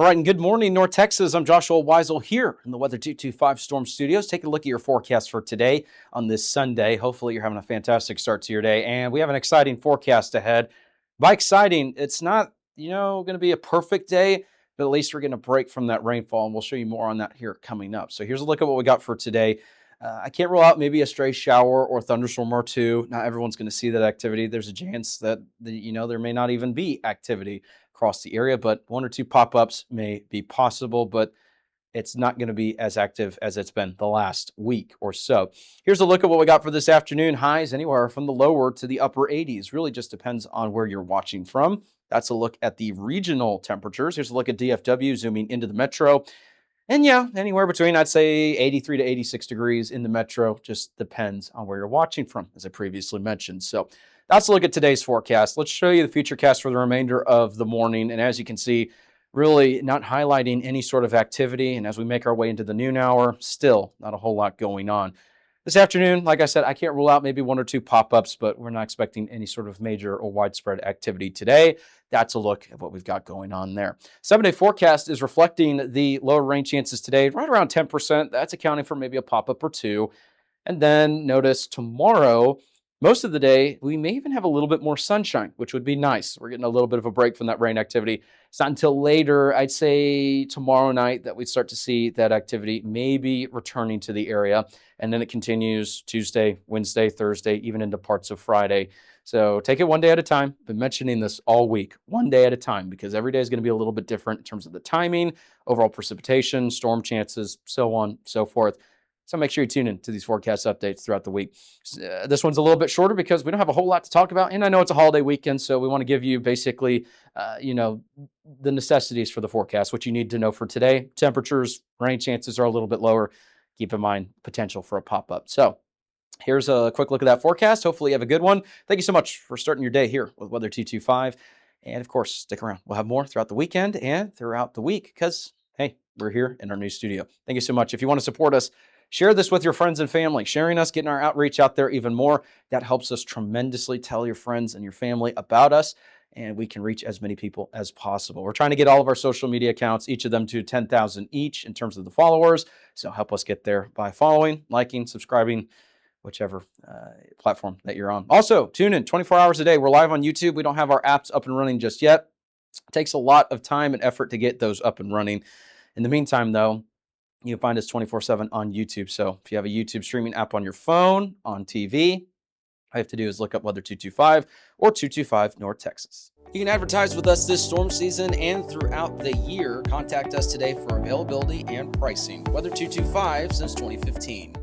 All right, and good morning, North Texas. I'm Joshua Weisel here in the Weather 225 Storm Studios. Take a look at your forecast for today on this Sunday. Hopefully, you're having a fantastic start to your day, and we have an exciting forecast ahead. By exciting, it's not, going to be a perfect day, but at least we're going to break from that rainfall, and we'll show you more on that here coming up. So here's a look at what we got for today. I can't rule out maybe a stray shower or thunderstorm or two. Not everyone's going to see that activity. There's a chance that, there may not even be activity across the area, but one or two pop-ups may be possible, but it's not going to be as active as it's been the last week or so. Here's a look at what we got for this afternoon. Highs anywhere from the lower to the upper 80s. Really just depends on where you're watching from. That's a look at the regional temperatures. Here's a look at DFW zooming into the metro. And yeah, anywhere between, I'd say, 83 to 86 degrees in the metro. Just depends on where you're watching from, as I previously mentioned. So that's a look at today's forecast. Let's show you the futurecast for the remainder of the morning. And as you can see, really not highlighting any sort of activity. And as we make our way into the noon hour, still not a whole lot going on. This afternoon, like I said, I can't rule out maybe one or two pop-ups, but we're not expecting any sort of major or widespread activity today. That's a look at what we've got going on there. 7-day forecast is reflecting the lower rain chances today, right around 10%. That's accounting for maybe a pop-up or two. And then notice tomorrow, most of the day, we may even have a little bit more sunshine, which would be nice. We're getting a little bit of a break from that rain activity. It's not until later, I'd say tomorrow night, that we start to see that activity maybe returning to the area. And then it continues Tuesday, Wednesday, Thursday, even into parts of Friday. So take it one day at a time. Been mentioning this all week, one day at a time, because every day is going to be a little bit different in terms of the timing, overall precipitation, storm chances, so on, so forth. So make sure you tune in to these forecast updates throughout the week. This one's a little bit shorter because we don't have a whole lot to talk about. And I know it's a holiday weekend, so we want to give you basically, the necessities for the forecast, what you need to know for today. Temperatures, rain chances are a little bit lower. Keep in mind potential for a pop-up. So here's a quick look at that forecast. Hopefully you have a good one. Thank you so much for starting your day here with Weather 225. And of course, stick around. We'll have more throughout the weekend and throughout the week because, hey, we're here in our new studio. Thank you so much. If you want to support us, share this with your friends and family. Sharing us, getting our outreach out there even more, that helps us tremendously. Tell your friends and your family about us, and we can reach as many people as possible. We're trying to get all of our social media accounts, each of them to 10,000 each in terms of the followers. So help us get there by following, liking, subscribing, whichever platform that you're on. Also, tune in 24 hours a day. We're live on YouTube. We don't have our apps up and running just yet. It takes a lot of time and effort to get those up and running. In the meantime, though, you can find us 24/7 on YouTube. So if you have a YouTube streaming app on your phone, on TV, all you have to do is look up Weather 225 or 225 North Texas. You can advertise with us this storm season and throughout the year. Contact us today for availability and pricing. Weather 225 since 2015.